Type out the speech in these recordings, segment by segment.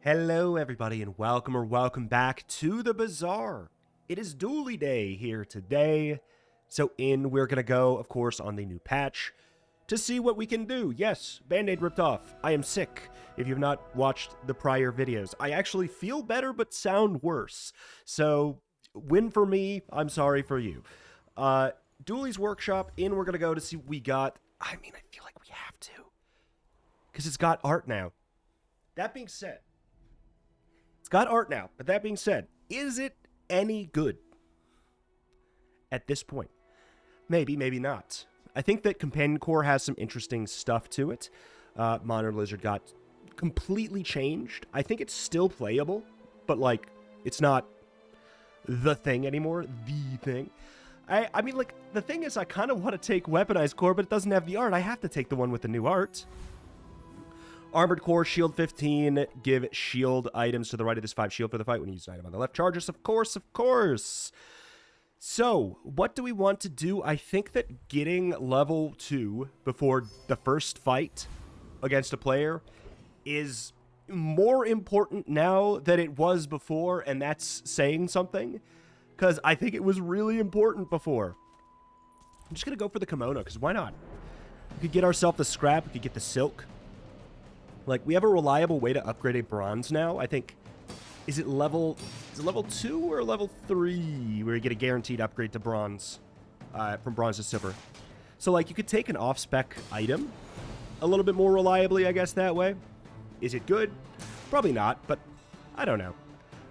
Hello everybody and welcome back to the Bazaar. It is Dually Day here today. So we're going to go, of course, on the new patch to see what we can do. Yes, Band-Aid ripped off. I am sick. If you've not watched the prior videos, I actually feel better but sound worse. So win for me, I'm sorry for you. Dually's workshop, we're going to go to see what we got. I mean, I feel like we have to. Because it's got art now. That being said, it's got art now, but that being said, is it any good at this point? Maybe, maybe not. I think that Companion Core has some interesting stuff to it. Monitor Lizard got completely changed. I think it's still playable, but, like, it's not the thing anymore. The thing. I mean, like, the thing is, I kind of want to take Weaponized Core, but it doesn't have the art. I have to take the one with the new art. Armored Core, Shield 15, give shield items to the right of this 5 shield for the fight when you use an item on the left. Charges, of course, of course. So, what do we want to do? I think that getting level 2 before the first fight against a player is more important now than it was before, and that's saying something, because I think it was really important before. I'm just going to go for the kimono, because why not? We could get ourselves the scrap, we could get the silk. Like, we have a reliable way to upgrade a bronze now. I think, is it level 2 or level 3 where you get a guaranteed upgrade to bronze, from bronze to silver? So, like, you could take an off-spec item a little bit more reliably, I guess, that way. Is it good? Probably not, but I don't know.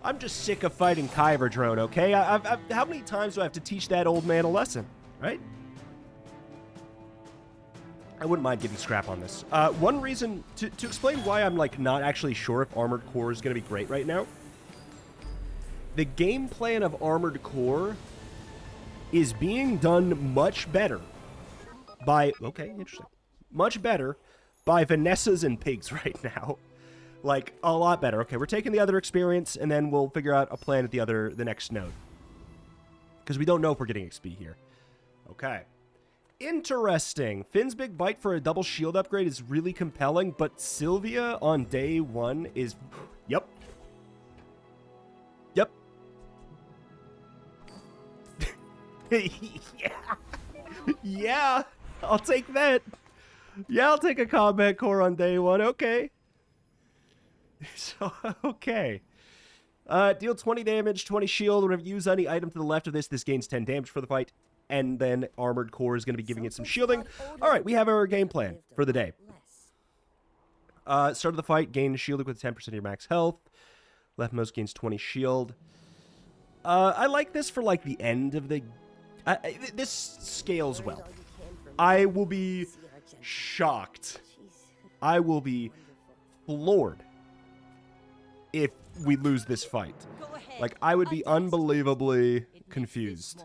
I'm just sick of fighting Kyber Drone, okay? How many times do I have to teach that old man a lesson, right? I wouldn't mind getting scrap on this. One reason, to explain why I'm, like, not actually sure if Armored Core is going to be great right now. The game plan of Armored Core is being done much better by, okay, interesting, much better by Vanessas and pigs right now. Like, a lot better. Okay, we're taking the other experience, and then we'll figure out a plan at the next node. Because we don't know if we're getting XP here. Okay. Interesting. Finn's Big Bite for a double shield upgrade is really compelling, but Sylvia on day 1 is... Yep. Yep. Yeah. Yeah. I'll take that. Yeah, I'll take a combat core on day 1. Okay. So, okay. Deal 20 damage, 20 shield. Whenever you use any item to the left of this gains 10 damage for the fight. And then Armored Core is going to be giving it some shielding. All right, we have our game plan for the day. Start of the fight, gain shielding with 10% of your max health. Leftmost gains 20 shield. I like this for, like, the end of the... this scales well. I will be shocked. I will be floored if we lose this fight. Like, I would be unbelievably confused.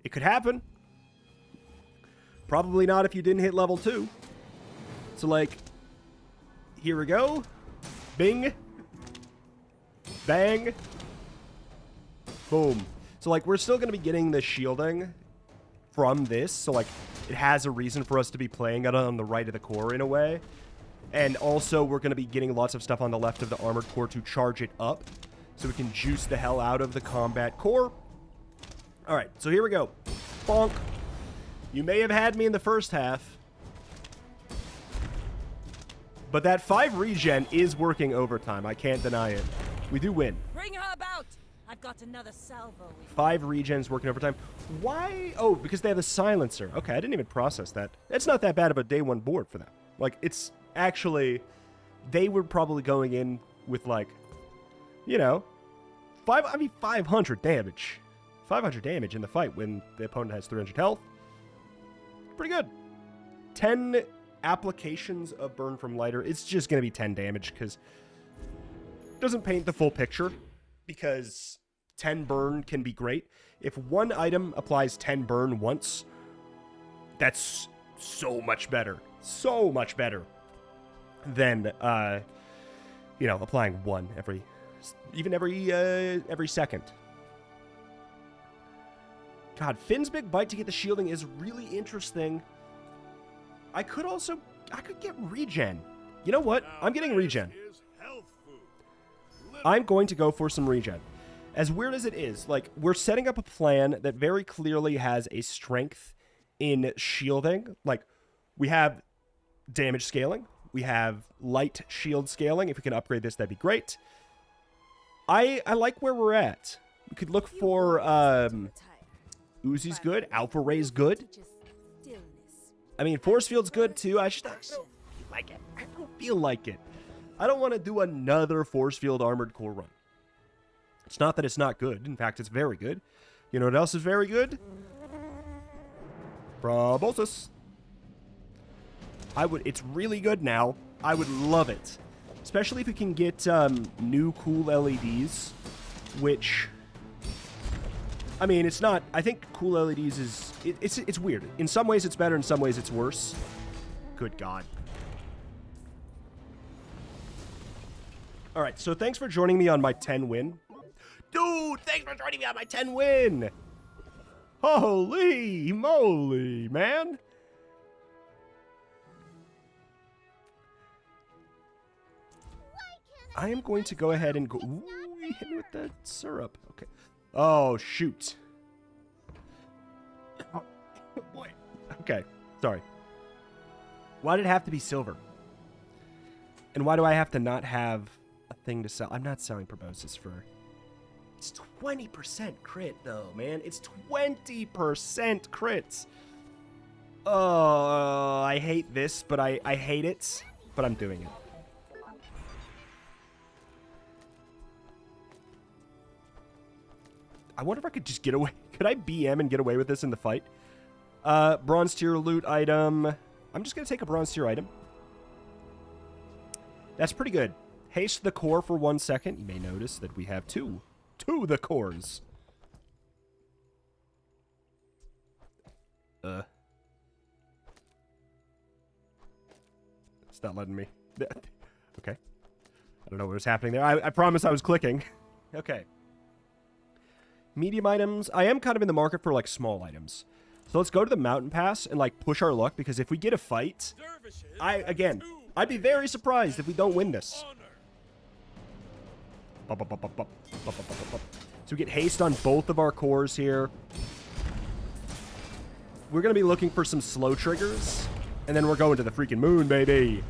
It could happen. Probably not if you didn't hit level 2. So, like, here we go. Bing. Bang. Boom. So, like, we're still going to be getting the shielding from this. So, like, it has a reason for us to be playing it on the right of the core in a way. And also, we're going to be getting lots of stuff on the left of the Armored Core to charge it up. So we can juice the hell out of the combat core. Alright, so here we go. Bonk. You may have had me in the first half. But that 5 regen is working overtime. I can't deny it. We do win. Bring her about! I've got another salvo. 5 regens working overtime. Why? Oh, because they have a silencer. Okay, I didn't even process that. It's not that bad of a day 1 board for them. Like, it's actually... They were probably going in with, like, you know, 500 damage. 500 damage in the fight when the opponent has 300 health. Pretty good. 10 applications of burn from lighter. It's just going to be 10 damage because it doesn't paint the full picture, because 10 burn can be great. If one item applies 10 burn once, that's so much better. So much better than, you know, applying one every second. God, Finn's Big Bite to get the shielding is really interesting. I could get regen. You know what? I'm getting regen. I'm going to go for some regen. As weird as it is, like, we're setting up a plan that very clearly has a strength in shielding. Like, we have damage scaling. We have light shield scaling. If we can upgrade this, that'd be great. I like where we're at. We could look for, Uzi's good. Alpha Ray's good. I mean, Force Field's good, too. I don't feel like it. I don't feel like it. I don't want to do another Force Field Armored Core run. It's not that it's not good. In fact, it's very good. You know what else is very good? Proboscis. It's really good now. I would love it. Especially if we can get new cool LEDs, which, I mean, it's not, I think cool LEDs is, it's weird. In some ways it's better, in some ways it's worse. Good God. All right, so thanks for joining me on my 10 win. Dude, thanks for joining me on my 10 win. Holy moly, man. I am going to go ahead and go. Ooh, he hit me with the syrup. Okay. Oh, shoot. Oh, boy. Okay. Sorry. Why did it have to be silver? And why do I have to not have a thing to sell? I'm not selling proboscis for. It's 20% crit, though, man. It's 20% crits. Oh, I hate this, but I hate it. But I'm doing it. I wonder if I could just get away. Could I BM and get away with this in the fight? Bronze tier loot item. I'm just going to take a bronze tier item. That's pretty good. Haste the core for 1 second. You may notice that we have two the cores. It's not letting me. Okay. I don't know what was happening there. I promise I was clicking. Okay. Medium items. I am kind of in the market for, like, small items. So let's go to the mountain pass and, like, push our luck, because if we get a fight, I'd be very surprised if we don't win this. So we get haste on both of our cores here. We're going to be looking for some slow triggers, and then we're going to the freaking moon, baby.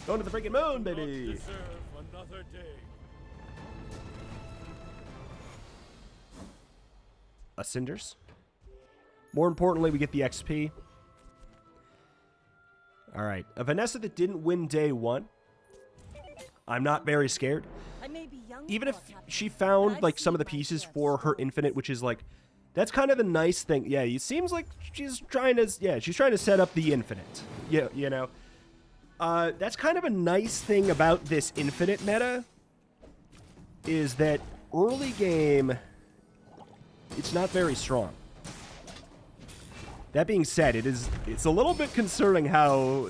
Going to the freaking moon, baby. Cinders. More importantly, we get the XP. All right. A Vanessa that didn't win day 1. I'm not very scared. I may be young, Even if she found, like, some of the pieces for her infinite, which is, like, that's kind of the nice thing. Yeah, it seems like she's trying to, she's trying to set up the infinite. Yeah, you know. That's kind of a nice thing about this infinite meta, is that early game, it's not very strong. That being said, it's a little bit concerning how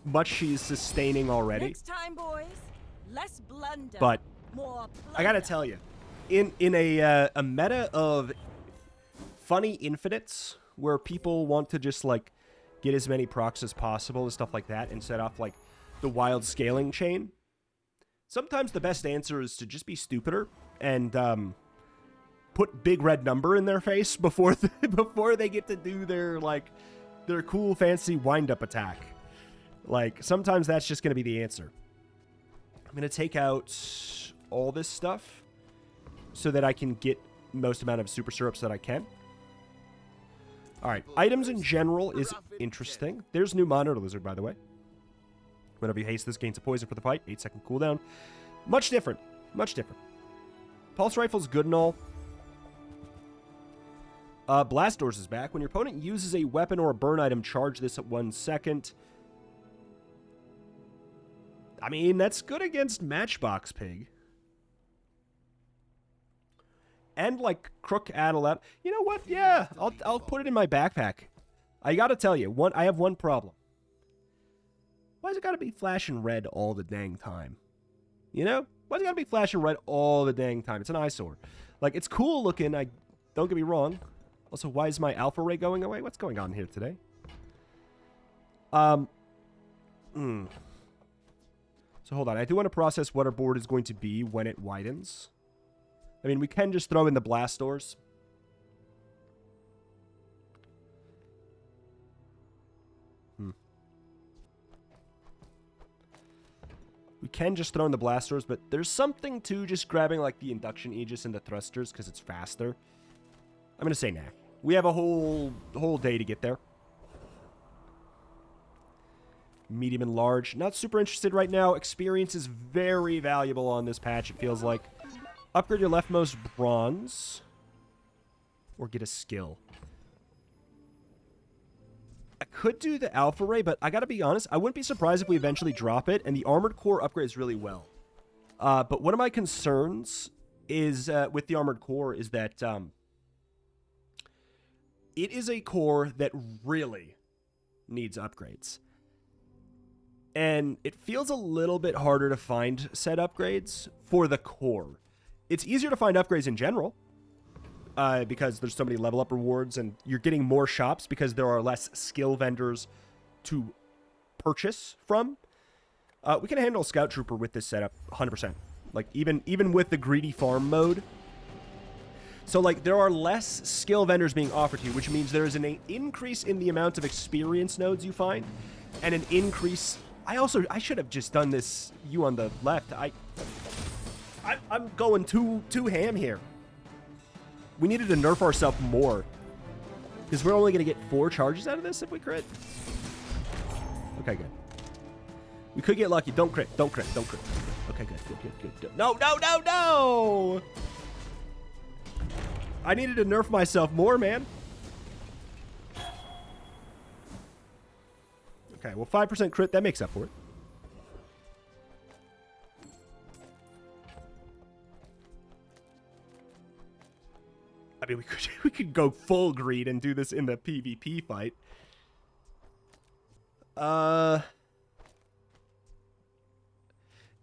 much she's sustaining already. Next time, boys, less blunder. But more plunder. I gotta tell you, in a meta of funny infinites where people want to just, like, get as many procs as possible and stuff like that and set off, like, the wild scaling chain, sometimes the best answer is to just be stupider and put big red number in their face before before they get to do their, like, their cool fancy wind-up attack. Like, sometimes that's just going to be the answer. I'm going to take out all this stuff so that I can get most amount of super syrups that I can. All right, items in general is interesting. There's new Monitor Lizard, by the way. Whenever you haste this, gains a poison for the fight. 8-second cooldown. Much different. Much different. Pulse Rifle's good and all. Blast Doors is back. When your opponent uses a weapon or a burn item, charge this at 1 second. I mean, that's good against Matchbox Pig. And, like, Crook Adelat. You know what? Yeah, I'll put it in my backpack. I gotta tell you, I have one problem. Why's it gotta be flashing red all the dang time? You know? Why's it gotta be flashing red all the dang time? It's an eyesore. Like, it's cool looking, don't get me wrong. Also, why is my Alpha Ray going away? What's going on here today? So hold on. I do want to process what our board is going to be when it widens. I mean, we can just throw in the blast doors. We can just throw in the blast doors, but there's something to just grabbing like the induction aegis and the thrusters because it's faster. I'm going to say nah. We have a whole day to get there. Medium and large. Not super interested right now. Experience is very valuable on this patch, it feels like. Upgrade your leftmost bronze. Or get a skill. I could do the Alpha Ray, but I gotta be honest, I wouldn't be surprised if we eventually drop it, and the Armored Core upgrades really well. But one of my concerns is, with the Armored Core, is that, it is a core that really needs upgrades. And it feels a little bit harder to find said upgrades for the core. It's easier to find upgrades in general, because there's so many level up rewards and you're getting more shops because there are less skill vendors to purchase from. We can handle Scout Trooper with this setup 100%. Like even with the greedy farm mode. So like there are less skill vendors being offered to you, which means there is an increase in the amount of experience nodes you find and an increase. I should have just done this you on the left. I'm going too ham here. We needed to nerf ourselves more. Because we're only going to get 4 charges out of this if we crit. Okay, good. We could get lucky. Don't crit. Don't crit. Don't crit. Okay, good. No! I needed to nerf myself more, man. Okay, well, 5% crit. That makes up for it. I mean, we could go full greed and do this in the PvP fight.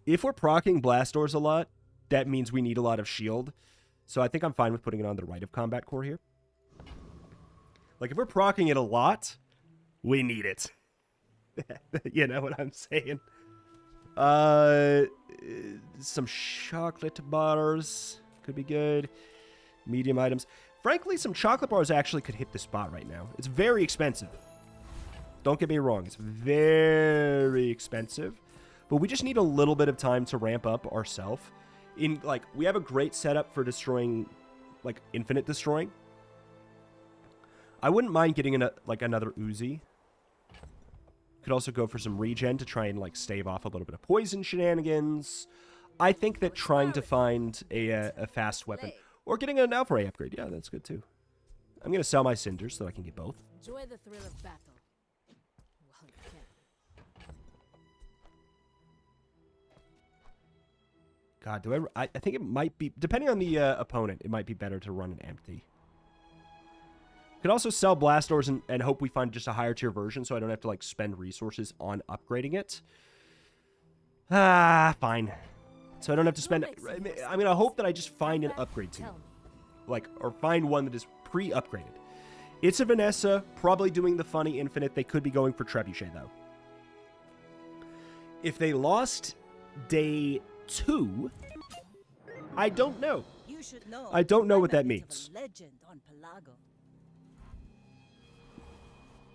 If we're proccing blast doors a lot, that means we need a lot of shield. So I think I'm fine with putting it on the right of combat core here. Like, if we're proccing it a lot, we need it. You know what I'm saying? Some chocolate bars could be good. Medium items. Frankly, some chocolate bars actually could hit the spot right now. It's very expensive. Don't get me wrong. It's very expensive. But we just need a little bit of time to ramp up ourselves. We have a great setup for destroying, like, infinite destroying. I wouldn't mind getting another Uzi. Could also go for some regen to try and, like, stave off a little bit of poison shenanigans. I think that trying to find a fast weapon... Or getting an Alpha Ray upgrade. Yeah, that's good too. I'm going to sell my cinders so I can get both. Enjoy the thrill of battle. Well, you can. God, I think it might be... Depending on the opponent, it might be better to run an empty. Could also sell blast doors and hope we find just a higher tier version so I don't have to, like, spend resources on upgrading it. Fine. So I don't have to spend... I mean, I hope that I just find an upgrade to. Like, or find one that is pre-upgraded. It's a Vanessa, probably doing the funny infinite. They could be going for Trebuchet, though. If they lost day 2, I don't know. You should know. I don't know what that means. Legend on Pelago.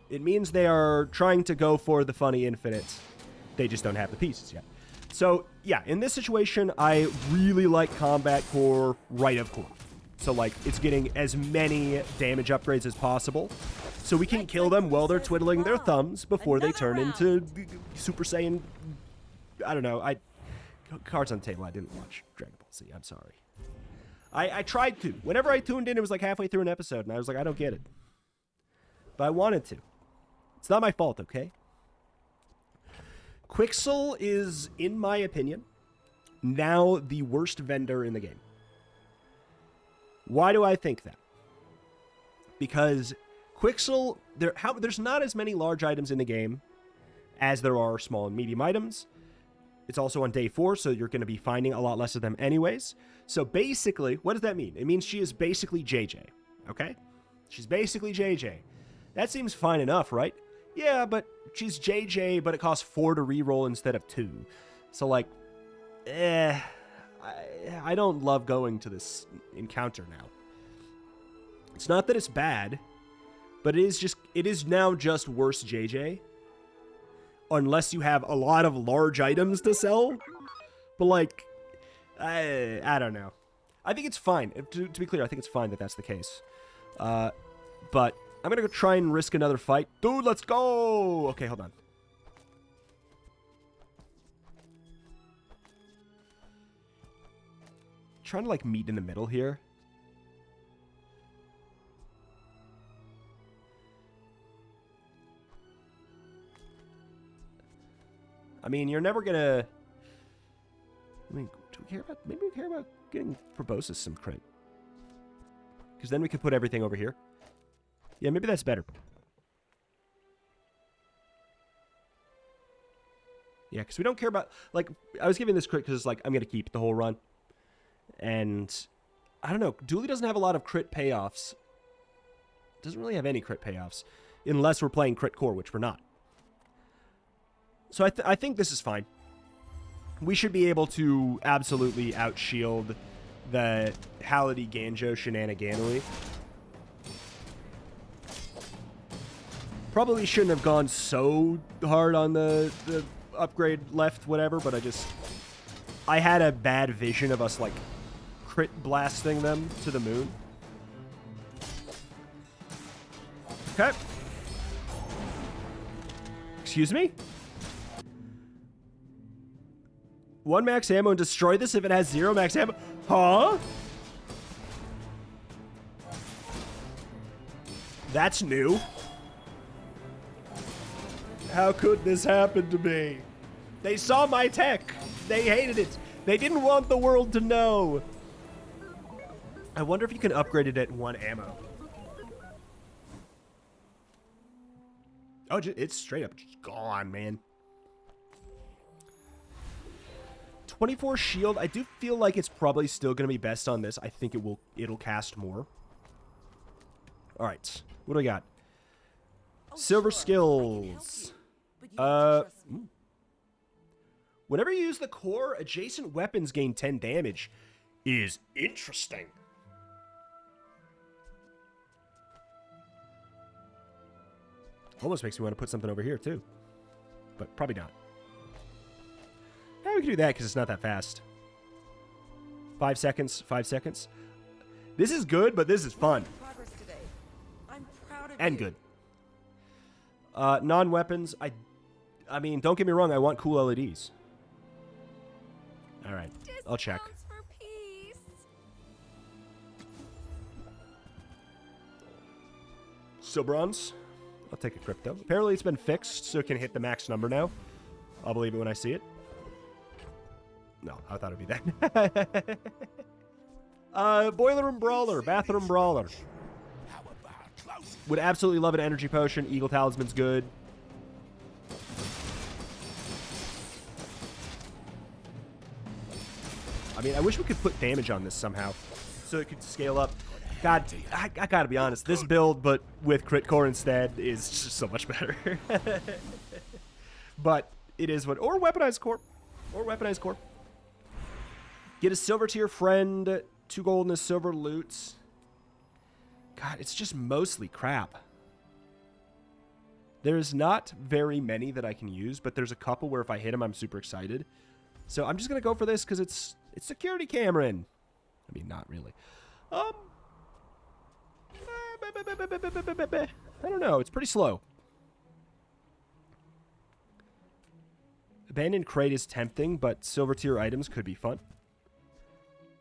It means they are trying to go for the funny infinite. They just don't have the pieces yet. So, yeah, in this situation, I really like Combat Core right of core. So, like, it's getting as many damage upgrades as possible. So we can kill them while they're twiddling their thumbs before they turn into Super Saiyan... I don't know. Cards on the Table, I didn't watch Dragon Ball Z. I'm sorry. I tried to. Whenever I tuned in, it was like halfway through an episode, and I was like, I don't get it. But I wanted to. It's not my fault, okay? Quixel is, in my opinion, now the worst vendor in the game. Why do I think that? Because Quixel, there's not as many large items in the game as there are small and medium items. It's also on day 4, so you're going to be finding a lot less of them anyways. So basically, what does that mean? It means she is basically JJ, okay? She's basically JJ. That seems fine enough, right? Yeah, but she's JJ, but it costs 4 to reroll instead of 2. So, like, I don't love going to this encounter now. It's not that it's bad, but it is now just worse JJ. Unless you have a lot of large items to sell. But, like, I don't know. I think it's fine. To be clear, I think it's fine that that's the case. But I'm going to go try and risk another fight. Dude, let's go! Okay, hold on. Trying to, like, meet in the middle here. I mean, you're never gonna... I mean, do we care about... Maybe we care about getting Proboscis some crit. Because then we could put everything over here. Yeah, maybe that's better. Yeah, because we don't care about... Like, I was giving this crit because, like, I'm going to keep the whole run. And, I don't know. Dooley doesn't have a lot of crit payoffs. Doesn't really have any crit payoffs. Unless we're playing crit core, which we're not. So I think this is fine. We should be able to absolutely outshield the Halliday Ganjo shenaniganery. Probably shouldn't have gone so hard on the upgrade left, whatever, but I had a bad vision of us, like, crit blasting them to the moon. Okay. Excuse me? 1 max ammo and destroy this if it has 0 max ammo. Huh? That's new. How could this happen to me? They saw my tech. They hated it. They didn't want the world to know. I wonder if you can upgrade it at 1 ammo. Oh, it's straight up just gone, man. 24 shield. I do feel like it's probably still going to be best on this. I think it'll cast more. All right. What do we got? Silver skills. Whenever you use the core, adjacent weapons gain 10 damage. Is interesting. Almost makes me want to put something over here, too. But probably not. Yeah, we can do that because it's not that fast. 5 seconds, 5 seconds. This is good, but this is fun. And good. Non-weapons, I mean, don't get me wrong, I want cool LEDs. Alright, I'll check. So bronze, I'll take a crypto. Apparently it's been fixed, so it can hit the max number now. I'll believe it when I see it. No, I thought it'd be that. Boiler Room Brawler, Bathroom Brawler. Would absolutely love an energy potion. Eagle Talisman's good. I mean, I wish we could put damage on this somehow, so it could scale up. God, I gotta be honest, this build, but with crit core instead, is just so much better. But it is what, or weaponized core, Get a silver tier friend, 2 gold and a silver loot. God, it's just mostly crap. There's not very many that I can use, but there's a couple where if I hit them, I'm super excited. So I'm just gonna go for this because it's security Cameron. I mean, not really. I don't know. It's pretty slow. Abandoned crate is tempting, but silver tier items could be fun.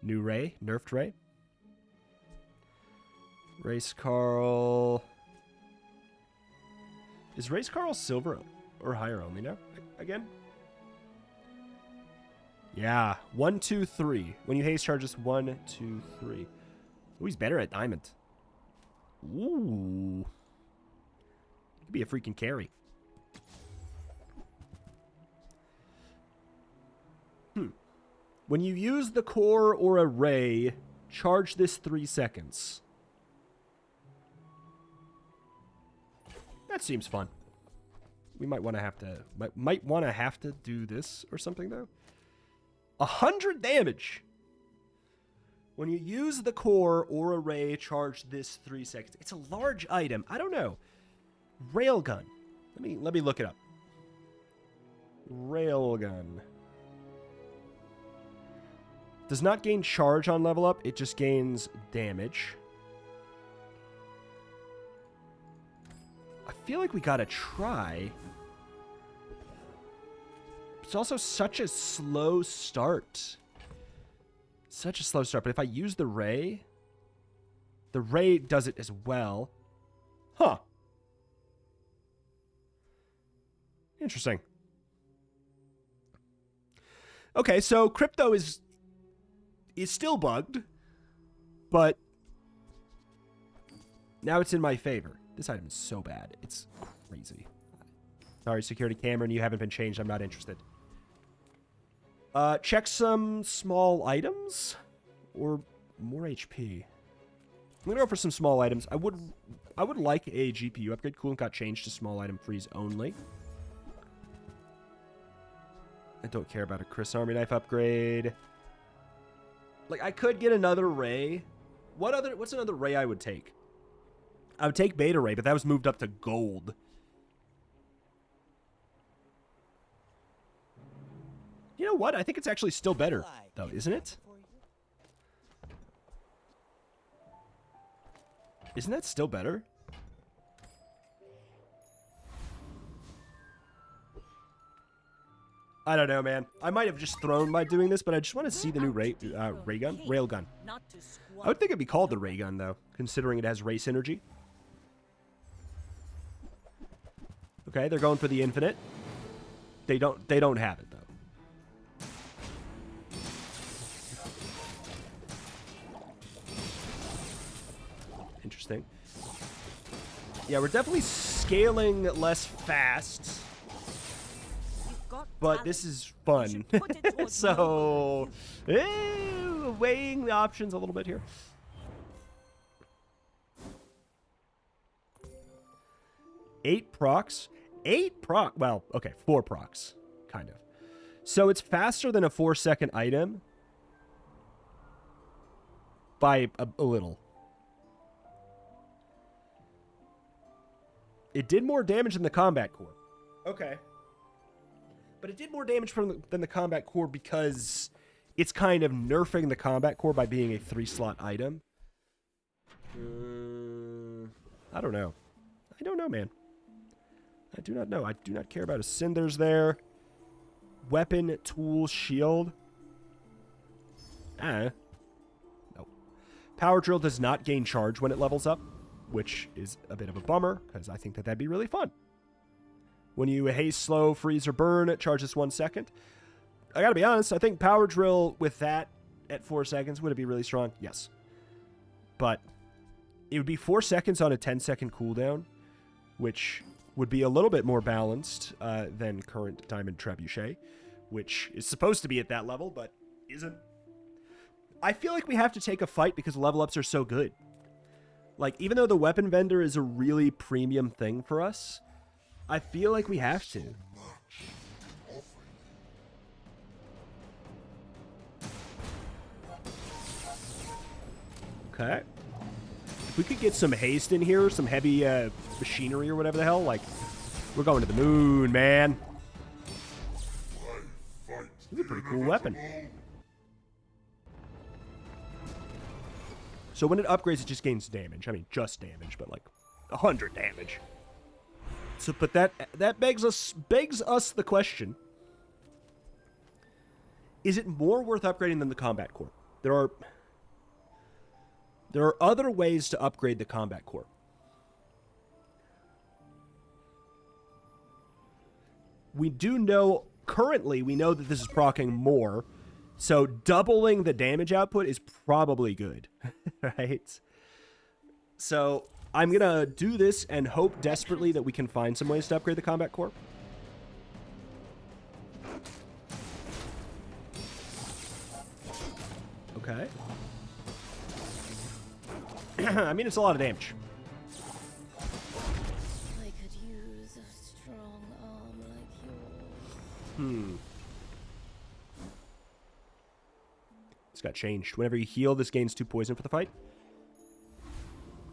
New Ray, nerfed Ray. Race Carl. Is Race Carl silver or higher only now? Again? Yeah. 1, 2, 3. When you haste charges 1, 2, 3. Oh, he's better at diamond. Ooh. Could be a freaking carry. When you use the core or a ray, charge this 3 seconds. That seems fun. We might want to have to do this or something though. 100 damage. When you use the core or a ray, charge this 3 seconds. It's a large item. I don't know. Railgun. Let me look it up. Railgun. Does not gain charge on level up. It just gains damage. I feel like we gotta try. It's also such a slow start. Such a slow start. But if I use the ray does it as well. Huh. Interesting. Okay, so crypto is still bugged, but now it's in my favor. This item is so bad. It's crazy. Sorry, security Cameron, you haven't been changed. I'm not interested. Check some small items or more HP. I'm gonna go for some small items. I would like a GPU upgrade. Coolant got changed to small item freeze only. I don't care about a Chris Army knife upgrade. Like, I could get another ray. What's another ray I would take? I would take beta ray, but that was moved up to gold. You know what? I think it's actually still better, though, isn't it? Isn't that still better? I don't know, man. I might have just thrown by doing this, but I just want to see the new railgun. I would think it'd be called the Raygun, though, considering it has ray synergy. Okay, they're going for the infinite. They don't have it, though. Interesting. Yeah, we're definitely scaling less fast. But this is fun. So, weighing the options a little bit here. 8 procs. 8 proc. Well, okay, 4 procs, kind of. So it's faster than a 4-second item by a little. It did more damage than the combat core. Okay. But it did more damage than the combat core because it's kind of nerfing the combat core by being a 3-slot item. I don't know. I don't know, man. I do not know. I do not care about a Cinders there. Weapon, tool, shield. No. Power drill does not gain charge when it levels up, which is a bit of a bummer because I think that that'd be really fun. When you haste, slow, freeze, or burn, it charges 1 second. I gotta be honest, I think Power Drill with that at 4 seconds, would it be really strong? Yes. But it would be 4 seconds on a 10-second cooldown, which would be a little bit more balanced than current Diamond Trebuchet, which is supposed to be at that level, but isn't. I feel like we have to take a fight because level ups are so good. Like, even though the weapon vendor is a really premium thing for us, I feel like we have to. Okay. If we could get some haste in here, some heavy machinery or whatever the hell, like, we're going to the moon, man. This is a pretty cool weapon. So when it upgrades, it just gains damage. I mean, just damage, but like 100 damage. So, but that begs us the question: is it more worth upgrading than the combat core? There are other ways to upgrade the combat core. We do know currently we know that this is proccing more, so doubling the damage output is probably good, right? So I'm going to do this and hope desperately that we can find some ways to upgrade the combat core. Okay. I mean, it's a lot of damage. I could use a strong arm like yours. It's got changed. Whenever you heal, this gains 2 poison for the fight.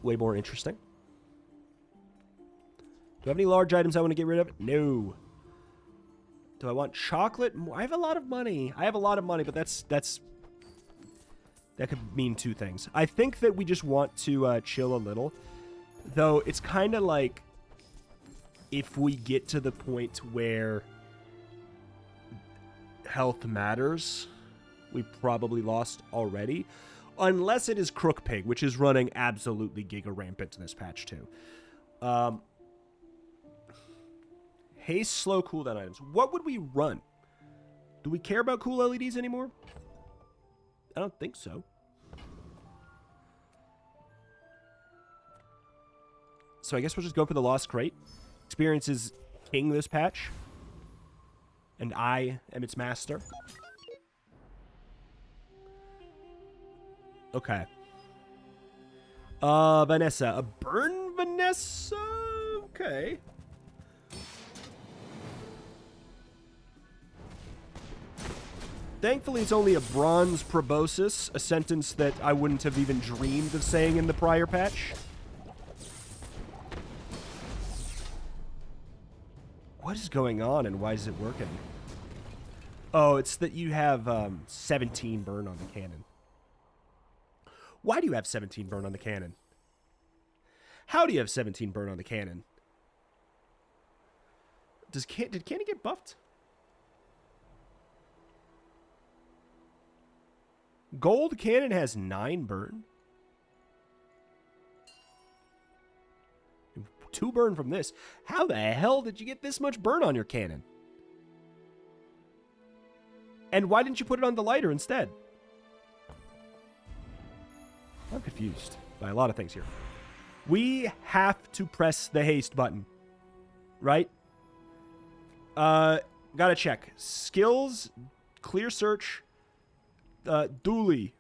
Way more interesting. Do I have any large items I want to get rid of? No. Do I want chocolate? I have a lot of money. I have a lot of money, but that could mean 2 things. I think that we just want to chill a little. Though it's kind of like if we get to the point where health matters, we probably lost already. Unless it is Crook Pig, which is running absolutely giga rampant in this patch too. Haste, slow cooldown items. What would we run? Do we care about cool LEDs anymore? I don't think so. So I guess we'll just go for the Lost Crate. Experience is king this patch. And I am its master. Okay. Vanessa. A burn Vanessa? Okay. Thankfully, it's only a bronze proboscis, a sentence that I wouldn't have even dreamed of saying in the prior patch. What is going on and why is it working? Oh, it's that you have 17 burn on the cannon. Why do you have 17 burn on the cannon? How do you have 17 burn on the cannon? Did cannon get buffed? Gold cannon has 9 burn. 2 burn from this. How the hell did you get this much burn on your cannon? And why didn't you put it on the lighter instead? I'm confused by a lot of things here. We have to press the haste button. Right? Gotta check. Skills, clear search, dually,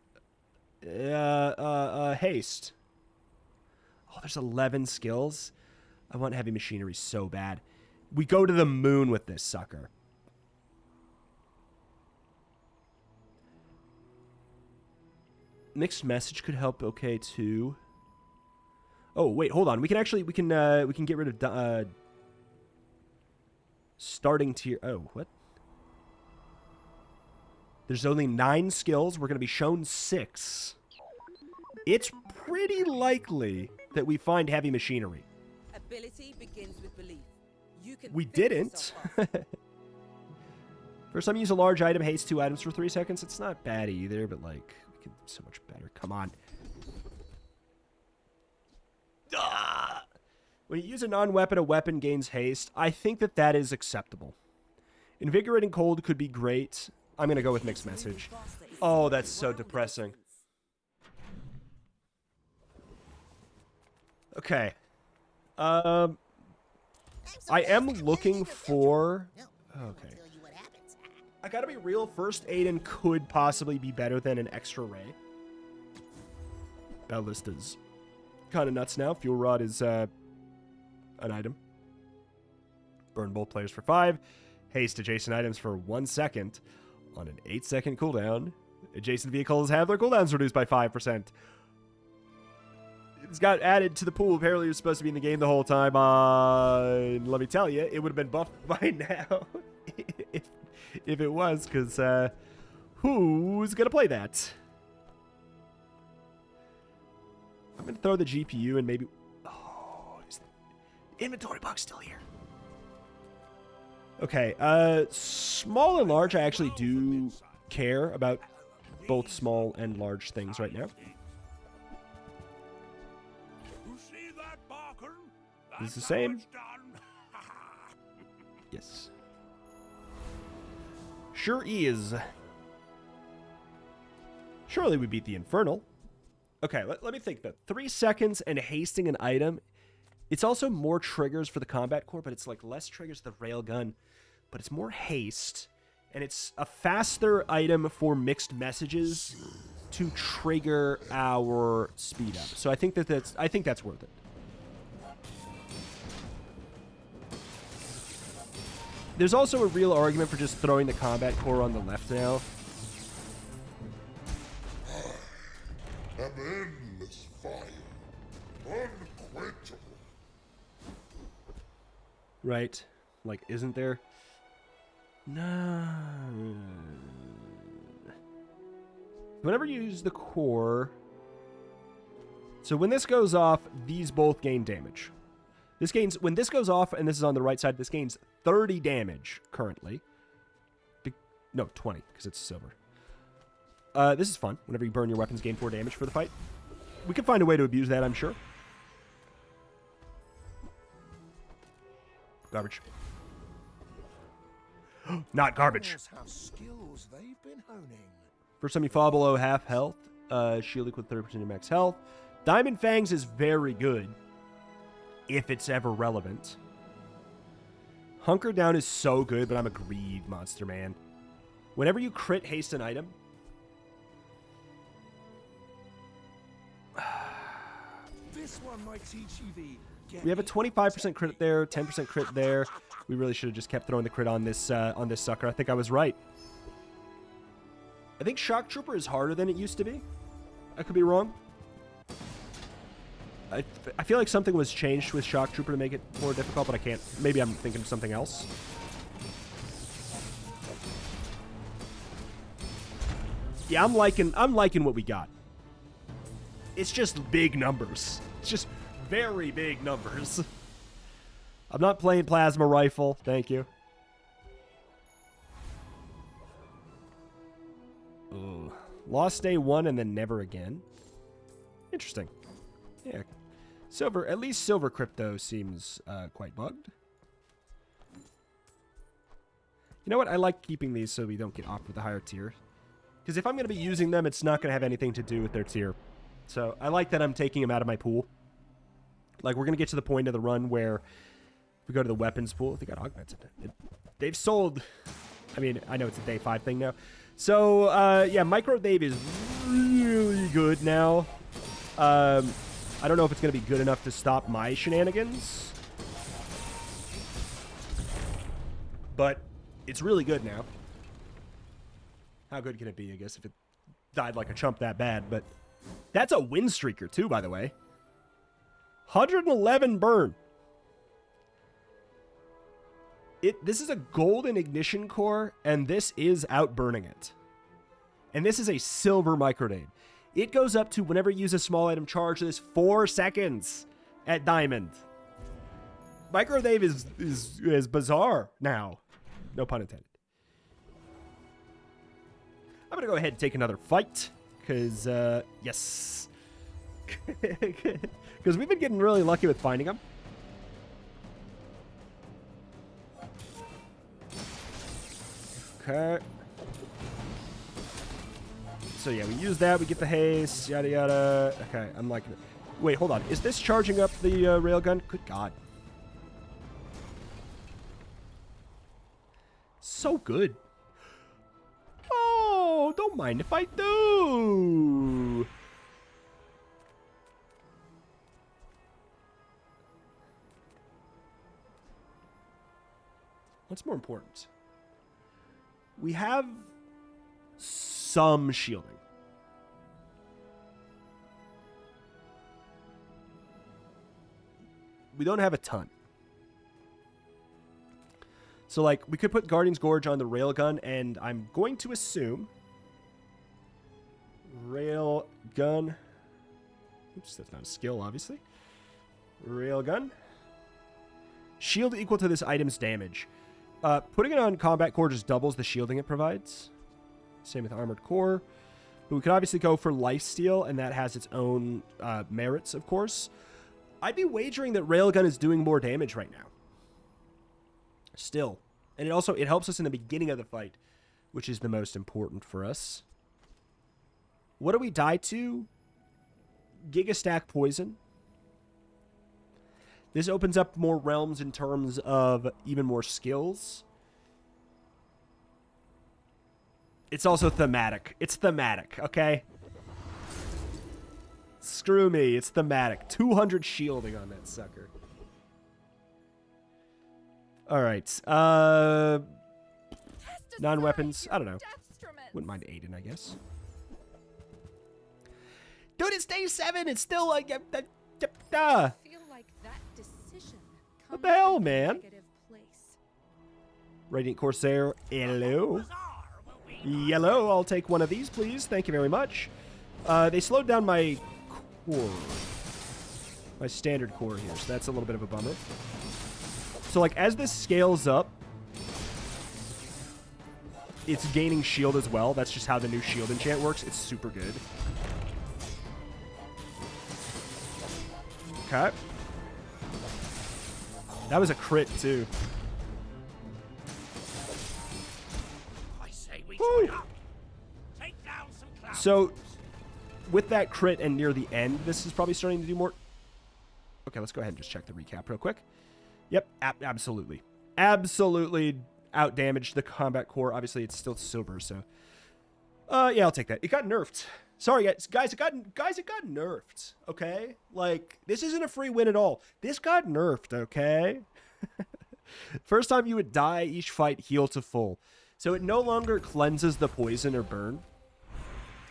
haste. Oh, there's 11 skills. I want heavy machinery so bad. We go to the moon with this sucker. Mixed message could help okay too. Oh, wait, hold on. We can get rid of starting tier. Oh, what? There's only 9 skills. We're going to be shown 6. It's pretty likely that we find heavy machinery. Ability begins with belief. You can We didn't. First time you use a large item, haste 2 items for 3 seconds. It's not bad either, but like, we can do so much better. Come on. Ah! When you use a non-weapon, a weapon gains haste. I think that that is acceptable. Invigorating cold could be great. I'm going to go with mixed message. Oh, that's so depressing. Okay. I am looking for... Okay. I gotta be real. First Aiden could possibly be better than an extra ray. Ballista's kind of nuts now. Fuel Rod is an item. Burn both players for 5. Haste adjacent items for 1 second on an 8-second cooldown. Adjacent vehicles have their cooldowns reduced by 5%. It's got added to the pool. Apparently it was supposed to be in the game the whole time. Let me tell you, it would have been buffed by now if it was, because who's going to play that? I'm going to throw the GPU and maybe... Oh, is the inventory box still here? Okay, small and large, I actually do care about both small and large things right now. Is it the same? Yes. Sure is. Surely we beat the Infernal. Okay, let me think though. 3 seconds and hasting an item. It's also more triggers for the combat core, but it's like less triggers the railgun. But it's more haste. And it's a faster item for mixed messages to trigger our speed up. So I think that's worth it. There's also a real argument for just throwing the combat core on the left now. An endless fire, unquenchable. Right. Like, isn't there? No. Whenever you use the core... So when this goes off, these both gain damage. This gains... When this goes off, and this is on the right side, this gains 30 damage currently. No, 20, because it's silver. This is fun. Whenever you burn your weapons, gain 4 damage for the fight. We can find a way to abuse that, I'm sure. Garbage. Not garbage. How skills they've been honing. First time you fall below half health, shield equal 30% of max health. Diamond Fangs is very good, if it's ever relevant. Hunker Down is so good, but I'm a greed monster, man. Whenever you crit haste an item... This one might teach you the... We have a 25% crit there, 10% crit there. We really should have just kept throwing the crit on this sucker. I think I was right. I think Shock Trooper is harder than it used to be. I could be wrong. I feel like something was changed with Shock Trooper to make it more difficult, but I can't. Maybe I'm thinking of something else. Yeah, I'm liking what we got. It's just big numbers. It's just very big numbers. I'm not playing plasma rifle. Thank you. Ugh. Lost Day 1 and then never again. Interesting. Yeah. Silver, at least Silver Crypto seems quite bugged. You know what? I like keeping these so we don't get off with the higher tier. Because if I'm going to be using them, it's not going to have anything to do with their tier. So I like that I'm taking them out of my pool. Like, we're going to get to the point of the run where if we go to the weapons pool, they got augmented. They've sold... I mean, I know it's a day 5 thing now. So, yeah, Micro Dave is really good now. I don't know if it's going to be good enough to stop my shenanigans. But it's really good now. How good can it be, I guess, if it died like a chump that bad? But that's a win streaker, too, by the way. 111 burn. This is a golden ignition core, and this is outburning it. And this is a silver microdane. It goes up to, whenever you use a small item charge, this 4 seconds at diamond. Microdave is bizarre now. No pun intended. I'm going to go ahead and take another fight. Because, yes. Because we've been getting really lucky with finding them. Okay. So yeah, we use that, we get the haste, yada yada. Okay, I'm liking it. Wait, hold on. Is this charging up the railgun? Good God. So good. Oh, don't mind if I do. What's more important? We have some shielding. We don't have a ton. So, like, we could put Guardian's Gorge on the railgun, and I'm going to assume... Railgun. Oops, that's not a skill, obviously. Railgun. Shield equal to this item's damage. Putting it on Combat Core just doubles the shielding it provides. Same with Armored Core. But we could obviously go for Lifesteal, and that has its own merits, of course. I'd be wagering that Railgun is doing more damage right now. Still. And it helps us in the beginning of the fight, which is the most important for us. What do we die to? Gigastack Poison. This opens up more realms in terms of even more skills. It's also thematic. It's thematic, okay? Screw me, it's thematic. 200 shielding on that sucker. Alright, non-weapons, I don't know. Wouldn't mind Aiden, I guess. Dude, dude, it's day 7. It's still like, I feel like that decision What comes the hell, from a man? negative place. Radiant Corsair, hello. Yellow, I'll take one of these, please. Thank you very much. They slowed down my core. My standard core here, so that's a little bit of a bummer. So, like, as this scales up, it's gaining shield as well. That's just how the new shield enchant works. It's super good. Okay. That was a crit, too. I say we Woo. join up. Take down some clouds. So, with that crit and near the end, this is probably starting to do more... Okay, let's go ahead and just check the recap real quick. Yep, absolutely. Absolutely outdamaged the combat core. Obviously, it's still silver, so... yeah, I'll take that. It got nerfed. Sorry, guys, it got nerfed, okay? Like, this isn't a free win at all. This got nerfed, okay? First time you would die, each fight heal to full. So it no longer cleanses the poison or burn.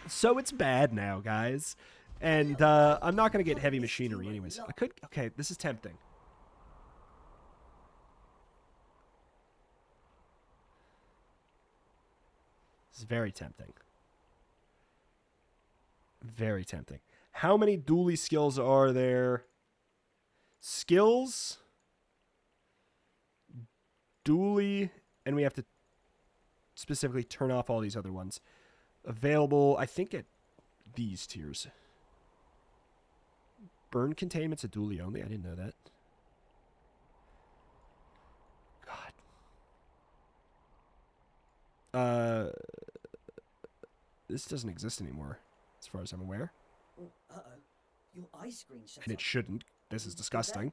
So it's bad now, guys. And I'm not going to get heavy machinery anyways. I could... Okay, this is tempting. This is very tempting. Very tempting. How many dually skills are there? Skills, dually, and we have to specifically turn off all these other ones. Available, I think, at these tiers. Burn containment's a dually only. I didn't know that. God. This doesn't exist anymore, as far as I'm aware. Uh-oh. Your eye screen shut And it off. shouldn't. This is disgusting.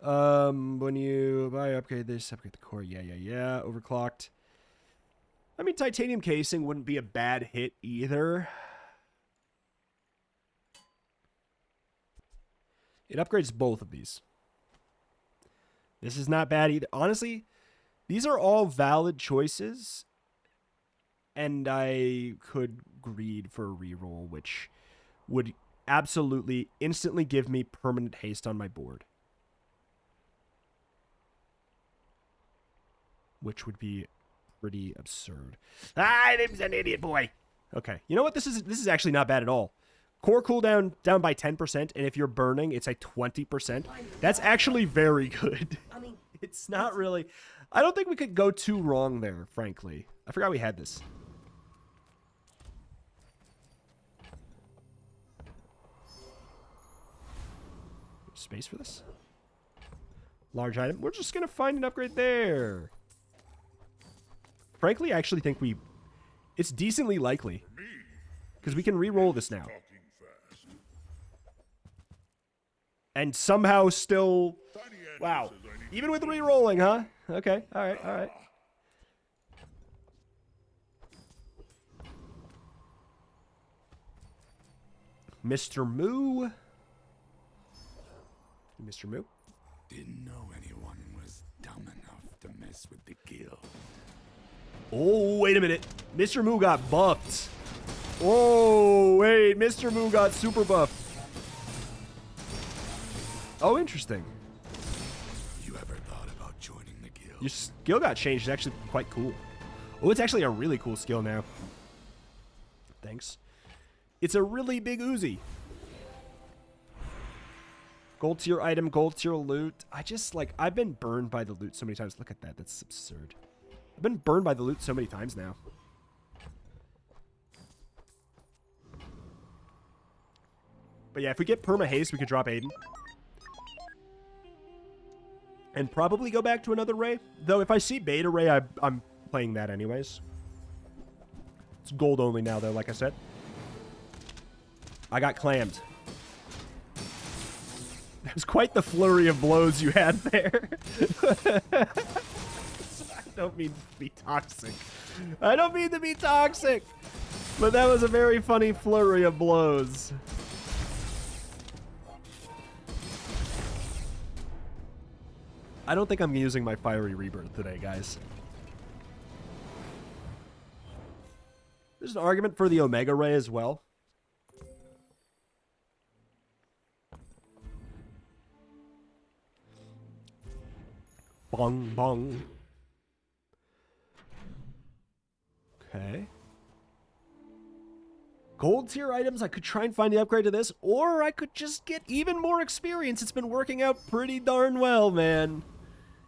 When you buy, upgrade this, upgrade the core. Yeah. Overclocked. I mean, titanium casing wouldn't be a bad hit either. It upgrades both of these. This is not bad either. Honestly, these are all valid choices. And I could greed for a reroll, which would absolutely instantly give me permanent haste on my board. Which would be pretty absurd. I'm an idiot boy. Okay. You know what? This is actually not bad at all. Core cooldown down by 10%, and if you're burning, it's like 20%. That's actually very good. I mean, It's not really... I don't think we could go too wrong there, frankly. I forgot we had this. Space for this? Large item. We're just going to find an upgrade there. Frankly, I actually think it's decently likely. Because we can re-roll this now. And somehow still... Wow. Even with re-rolling, huh? Okay. Alright. Mr. Moo. Mr. Moo. Didn't know anyone was dumb enough to mess with the guild. Oh, wait a minute. Mr. Moo got buffed. Oh, wait. Mr. Moo got super buffed. Oh, interesting. You ever thought about joining the guild? Your skill got changed. It's actually quite cool. Oh, it's actually a really cool skill now. Thanks. It's a really big Uzi. Gold tier item, gold tier loot. I've been burned by the loot so many times. Look at that. That's absurd. I've been burned by the loot so many times now. But yeah, if we get perma haste, we could drop Aiden. And probably go back to another Ray. Though if I see Beta Ray, I'm playing that anyways. It's gold only now though, like I said. I got clammed. That was quite the flurry of blows you had there. I don't mean to be toxic. I don't mean to be toxic. But that was a very funny flurry of blows. I don't think I'm using my Fiery Rebirth today, guys. There's an argument for the Omega Ray as well. Bong, bong. Okay. Gold tier items, I could try and find the upgrade to this, or I could just get even more experience. It's been working out pretty darn well, man.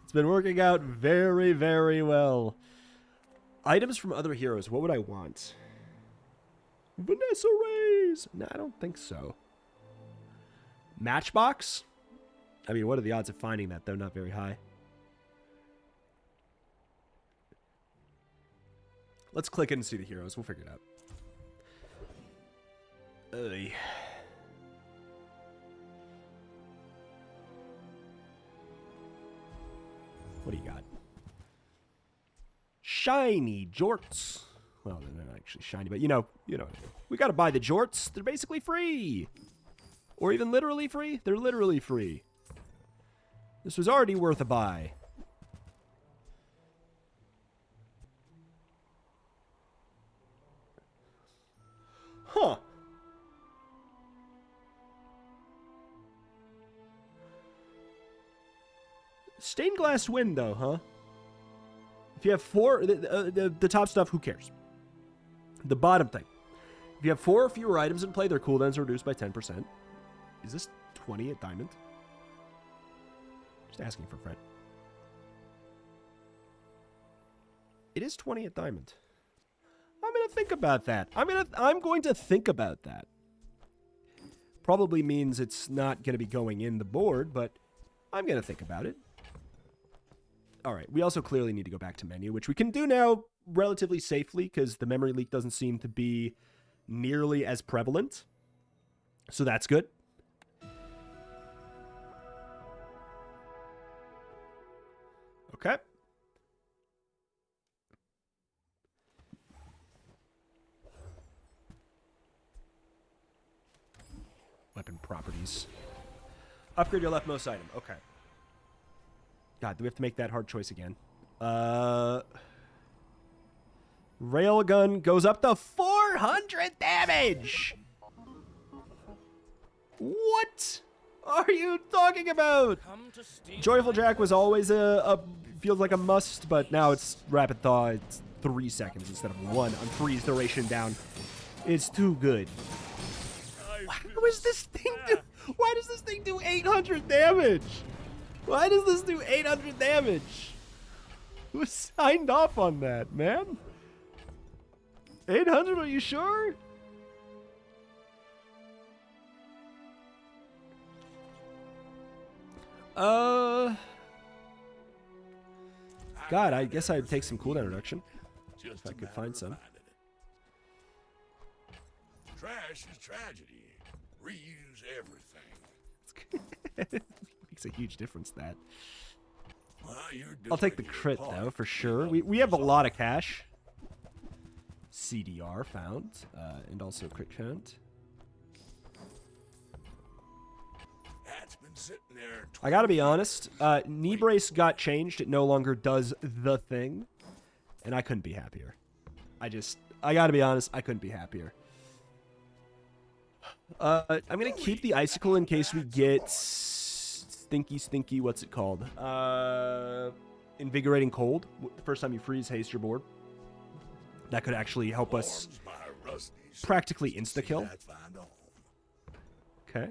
It's been working out very, very well. Items from other heroes, what would I want? Vanessa Rays! No, I don't think so. Matchbox? I mean, what are the odds of finding that, though? Not very high. Let's click in and see the heroes. We'll figure it out. Ugh. What do you got? Shiny jorts. Well, they're not actually shiny, but you know, we gotta buy the jorts. They're basically free. Or even literally free. They're literally free. This was already worth a buy. Huh. Stained glass window, huh? If you have four, the top stuff, who cares? The bottom thing. If you have 4 or fewer items in play, their cooldowns are reduced by 10%. Is this 20 at diamond? Just asking for a friend. It is 20 at diamond. I'm gonna think about that. I'm going to think about that. Probably means it's not gonna be going in the board, but I'm gonna think about it. All right, we also clearly need to go back to menu, which we can do now relatively safely because the memory leak doesn't seem to be nearly as prevalent. So that's good. Okay. Weapon properties. Upgrade your leftmost item. Okay. God, do we have to make that hard choice again? Railgun goes up to 400 damage! What are you talking about? Joyful Jack was always feels like a must, but now it's Rapid Thaw. It's 3 seconds instead of 1 on freeze duration down. It's too good. Why does this thing do? Why does this thing do 800 damage? Why does this do 800 damage? Who signed off on that, man? 800, are you sure? God, I guess I'd take some cooldown reduction. If I could find some. Trash is tragedy. Reuse everything. Makes a huge difference, that. Well, I'll take the crit, though, for sure. We have a lot of cash. CDR found, and also crit found. That's been sitting there. I gotta be honest, knee brace got changed. It no longer does the thing, and I couldn't be happier. I gotta be honest, I couldn't be happier. I'm gonna keep the icicle in case we get stinky, what's it called? Invigorating cold. The first time you freeze haste your board. That could actually help us practically insta-kill. Okay.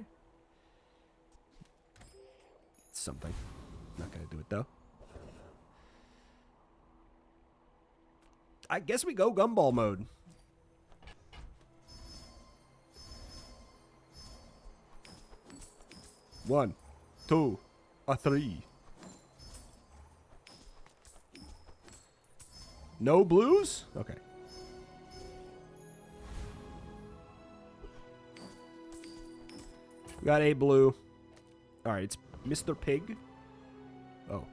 Something. Not gonna do it, though. I guess we go gumball mode. One, two, a 3. No blues? Okay. We got a blue. All right, it's Mr. Pig. Oh.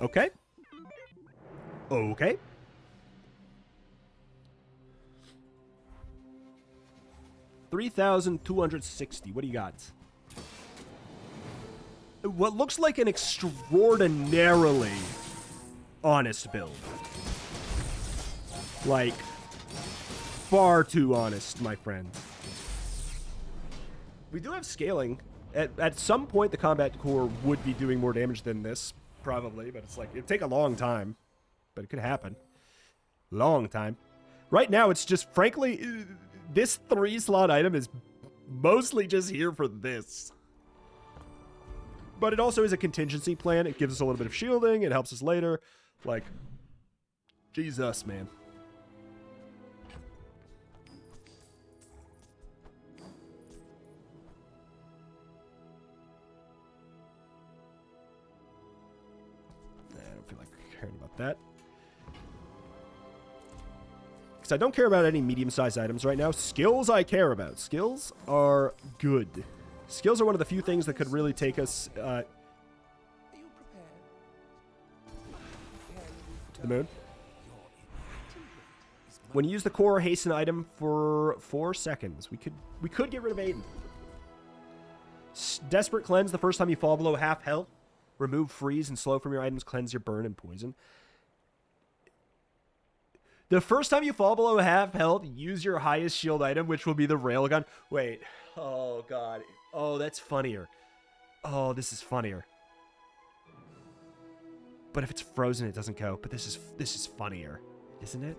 Okay. Okay. $3,260. What do you got? What looks like an extraordinarily honest build. Like, far too honest, my friend. We do have scaling. At some point, the combat core would be doing more damage than this, probably. But it's like, it'd take a long time. But it could happen. Long time. Right now, it's just, frankly, this 3-slot item is mostly just here for this. But it also is a contingency plan. It gives us a little bit of shielding. It helps us later. Like, Jesus, man. I don't feel like caring about that. Because I don't care about any medium-sized items right now. Skills I care about. Skills are good. Skills are one of the few things that could really take us to the moon. When you use the core hasten item for 4 seconds, we could get rid of Aiden. Desperate cleanse the first time you fall below half health. Remove freeze and slow from your items. Cleanse your burn and poison. The first time you fall below half health, use your highest shield item, which will be the Railgun. Wait. Oh, God. Oh, that's funnier. Oh, this is funnier. But if it's frozen, it doesn't go. But this is funnier, isn't it?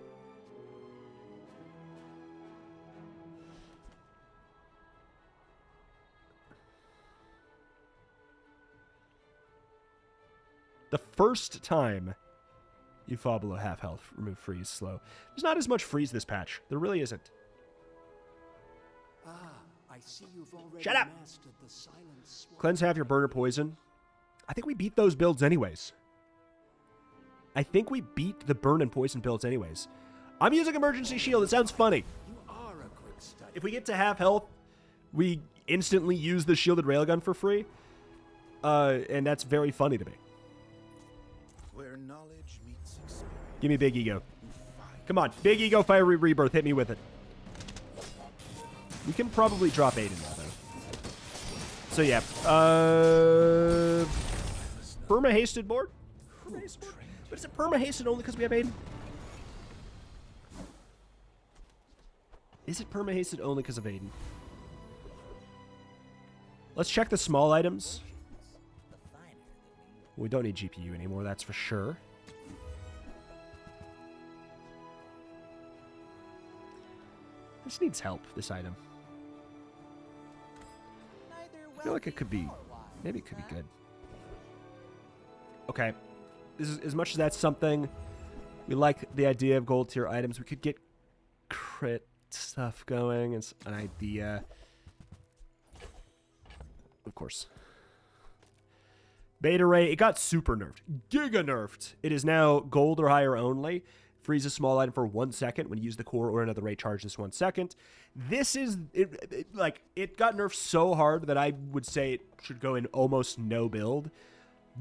The first time you fall below half health, remove freeze, slow. There's not as much freeze this patch. There really isn't. I see you've already Shut up! mastered the silent sword. Cleanse half your burner poison. I think we beat those builds anyways. I think we beat the burn and poison builds anyways. I'm using emergency shield. It sounds funny. You are a quick study. If we get to half health, we instantly use the shielded railgun for free. And that's very funny to me. Where knowledge meets experience. Give me big ego. Come on, big ego fiery rebirth. Hit me with it. We can probably drop Aiden now, though. So yeah, perma hasted board. Perma hasted board. But is it perma hasted only because we have Aiden? Is it perma hasted only because of Aiden? Let's check the small items. We don't need GPU anymore, that's for sure. This needs help, this item. I feel like it could be, maybe it could be good. Okay, this is, as much as that's something, we like the idea of gold tier items. We could get crit stuff going. It's an idea. Of course. Beta Ray, it got super nerfed. Giga nerfed. It is now gold or higher only. Freeze a small item for 1 second when you use the core or another ray charge this 1 second. This is, it got nerfed so hard that I would say it should go in almost no build.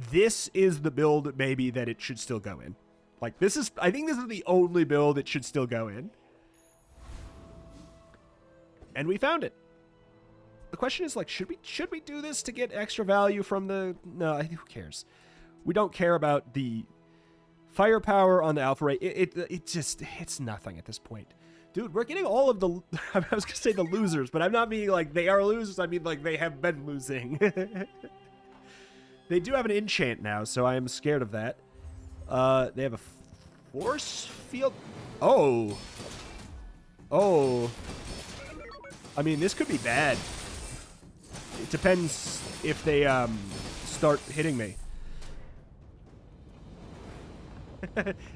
This is the build maybe that it should still go in. Like this is, I think this is the only build it should still go in. And we found it. The question is like, should we do this to get extra value from the, no, who cares? We don't care about the firepower on the alpha ray. It's nothing at this point. Dude, we're getting all of the, I was gonna say the losers, but I'm not meaning like they are losers. I mean like they have been losing. They do have an enchant now, so I am scared of that. They have a force field. Oh. Oh. I mean, this could be bad. It depends if they start hitting me.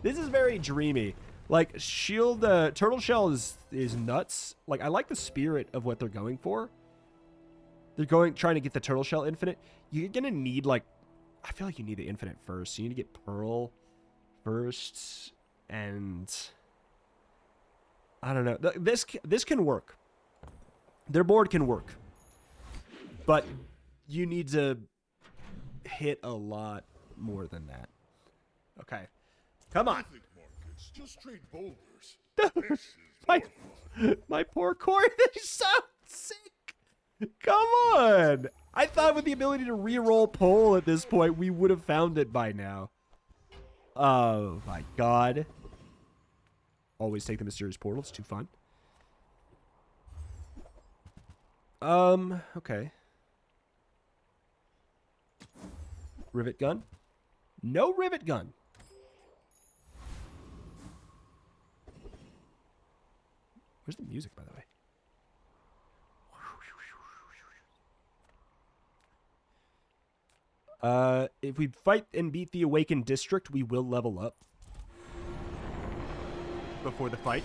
This is very dreamy. Like shield, turtle shell is nuts. Like I like the spirit of what they're going for. They're trying to get the turtle shell infinite. You're gonna need like, I feel like you need the infinite first. So you need to get pearl first, and I don't know. This can work. Their board can work. But you need to hit a lot more than that. Okay. Come on. Markets, just trade boulders. This is my poor core, they're so sick. Come on. I thought with the ability to re-roll pull at this point, we would have found it by now. Oh my god. Always take the mysterious portal. It's too fun. Okay. Rivet gun? No rivet gun. Where's the music, by the way? If we fight and beat the Awakened District, we will level up before the fight.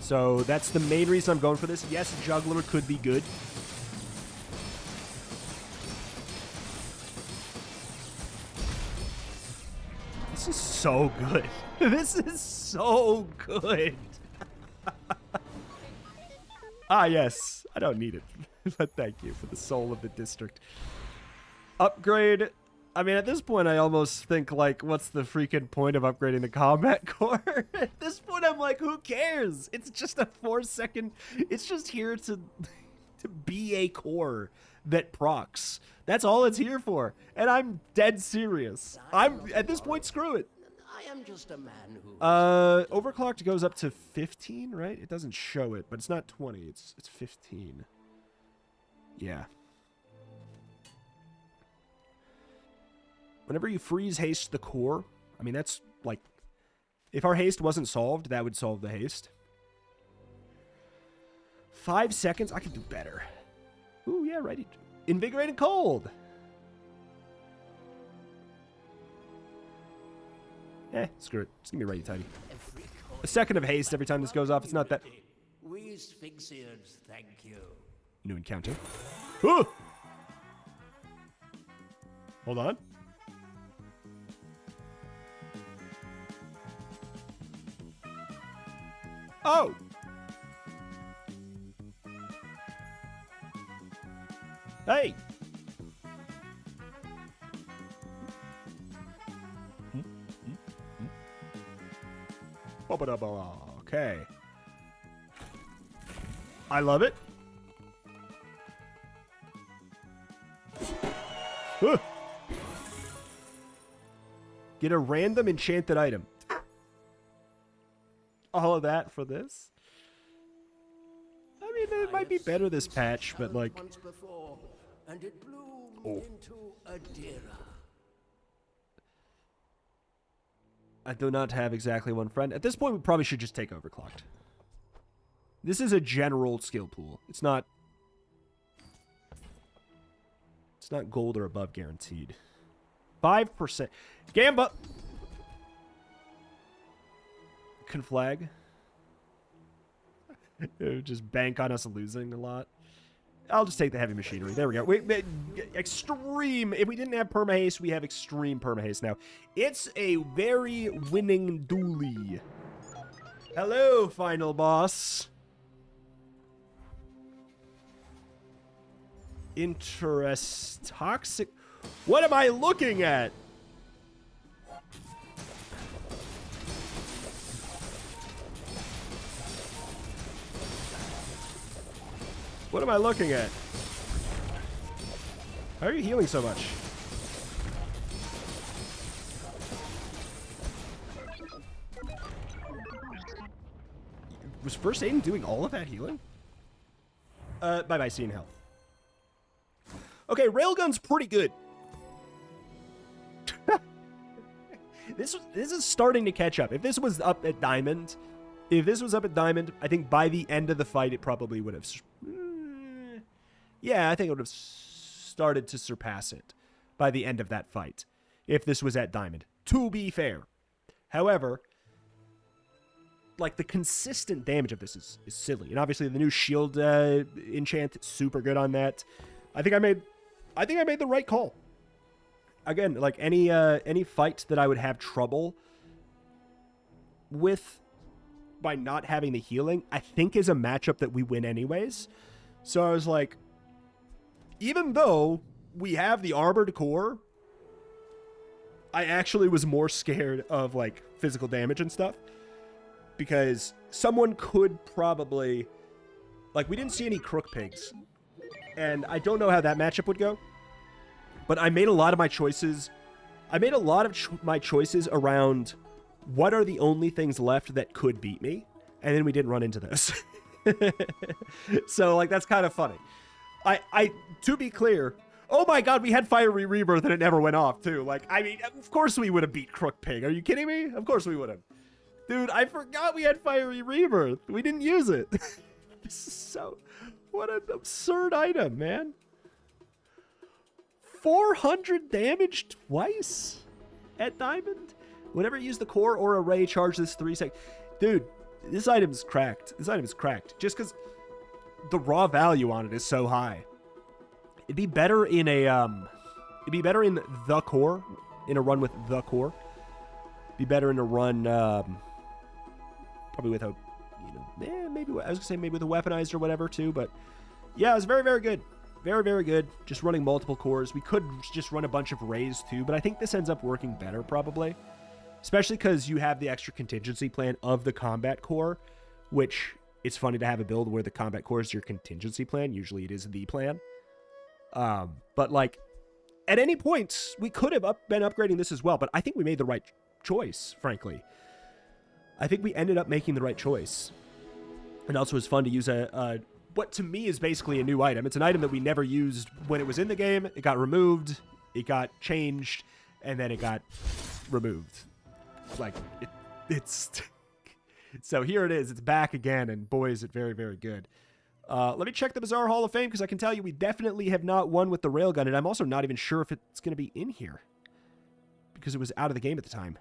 So that's the main reason I'm going for this. Yes, Juggler could be good. This is so good. This is so good. Ah, yes. I don't need it. But thank you for the soul of the district. Upgrade. I mean, at this point, I almost think, like, what's the freaking point of upgrading the combat core? At this point, I'm like, who cares? It's just a 4-second... It's just here to be a core that procs. That's all it's here for. And I'm dead serious. At this point, screw it. I am just a man who... Overclocked goes up to 15, right? It doesn't show it, but it's not 20. It's 15. Yeah. Whenever you freeze haste the core, I mean, that's like... If our haste wasn't solved, that would solve the haste. 5 seconds? I can do better. Ooh, yeah, right. Invigorated cold. Screw it. It's gonna be righty tighty. A second of haste every time this goes off. It's not that... We Sphinxians thank you. New encounter. Ooh! Hold on. Oh! Hey! Okay. I love it. Get a random enchanted item. All of that for this? I mean, it might be better this patch, but like... Once before, and it bloomed into a Dira. I do not have exactly one friend. At this point, we probably should just take Overclocked. This is a general skill pool. It's not gold or above guaranteed. 5%. Gamba! Conflag. It would just bank on us losing a lot. I'll just take the heavy machinery. There we go. Extreme. If we didn't have permahaste, we have extreme permahaste now. It's a very winning dually. Hello, final boss. Toxic. What am I looking at? What am I looking at? How are you healing so much? Was First Aiden doing all of that healing? Bye-bye, seeing health. Okay, Railgun's pretty good. This is starting to catch up. If this was up at Diamond, I think by the end of the fight, it probably would have... Yeah, I think it would have started to surpass it by the end of that fight, if this was at Diamond, to be fair. However, like, the consistent damage of this is silly. And obviously, the new shield enchant, super good on that. I think I made the right call. Again, like, any fight that I would have trouble with by not having the healing, I think is a matchup that we win anyways. So I was like, even though we have the armored core, I actually was more scared of, like, physical damage and stuff. Because someone could probably... Like, we didn't see any crook pigs. And I don't know how that matchup would go. But I made a lot of my choices... my choices around what are the only things left that could beat me. and then we didn't run into this. So, like, that's kind of funny. To be clear, oh my god, we had Fiery Rebirth and it never went off, too. Like, I mean, of course we would have beat Crook Pig. Are you kidding me? Of course we would have. Dude, I forgot we had Fiery Rebirth. We didn't use it. This is so... What an absurd item, man. 400 damage twice at Diamond? Whenever you use the core or array, charge this 3 seconds. Dude, this item's cracked. This item is cracked. Just because the raw value on it is so high. It'd be better in a, it'd be better in the core, in a run with the core. Be better in a run, probably with a, you know, maybe, I was gonna say maybe with a weaponized or whatever too, but yeah, it was very, very good. Very, very good. Just running multiple cores. We could just run a bunch of rays too, but I think this ends up working better probably. Especially because you have the extra contingency plan of the combat core, which it's funny to have a build where the combat core is your contingency plan. Usually it is the plan. But like, at any point, we could have been upgrading this as well, but I think we made the right choice, frankly. I think we ended up making the right choice. And also it's fun to use what to me is basically a new item. It's an item that we never used when it was in the game. It got removed, it got changed, and then it got removed. Like, it's... So here it is. It's back again, and boy, is it very, very good. Let me check the Bazaar Hall of Fame, because I can tell you we definitely have not won with the Railgun, and I'm also not even sure if it's going to be in here. Because it was out of the game at the time.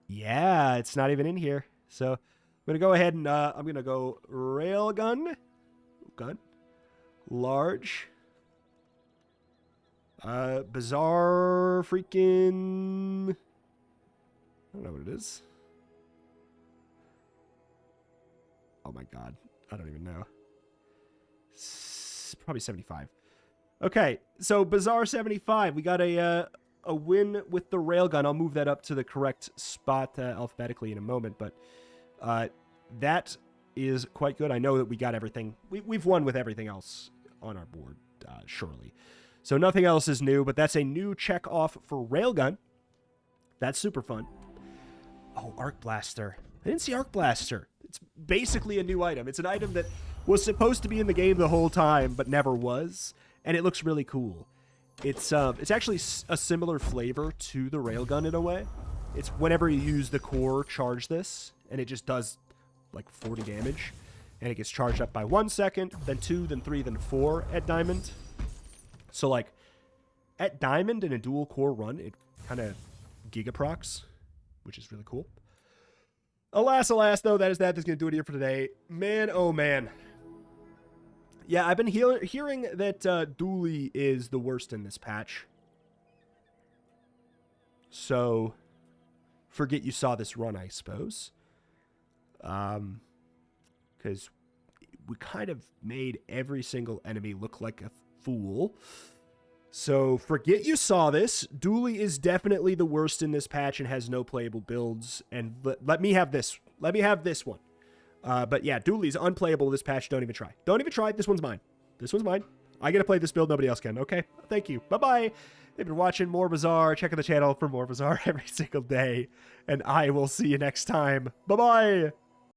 Yeah, it's not even in here. So, I'm going to go ahead and, I'm going to go Railgun. Gun. Large. Bazaar freaking... I don't know what it is. Oh my god. I don't even know. Probably 75. Okay, so Bazaar 75. We got a win with the Railgun. I'll move that up to the correct spot alphabetically in a moment, but that is quite good. I know that we got everything. We've won with everything else on our board, surely. So nothing else is new, but that's a new check off for Railgun. That's super fun. Oh, Arc Blaster. I didn't see Arc Blaster. It's basically a new item. It's an item that was supposed to be in the game the whole time, but never was. And it looks really cool. It's actually a similar flavor to the Railgun in a way. It's whenever you use the core, charge this, and it just does like 40 damage. And it gets charged up by 1 second, then 2, then 3, then 4 at Diamond. So like, at Diamond in a dual core run, it kind of gigaprocs, which is really cool. Alas, though, that is that. That's going to do it here for today. Man, oh man. Yeah, I've been hearing that Dooley is the worst in this patch. So, forget you saw this run, I suppose. Because we kind of made every single enemy look like a fool. So, forget you saw this. Dooley is definitely the worst in this patch and has no playable builds. And let me have this. Let me have this one. But yeah, Dooley's unplayable this patch. Don't even try. Don't even try. This one's mine. This one's mine. I get to play this build. Nobody else can. Okay? Thank you. Bye-bye. They've been watching more Bazaar. Check out the channel for more Bazaar every single day. And I will see you next time. Bye-bye.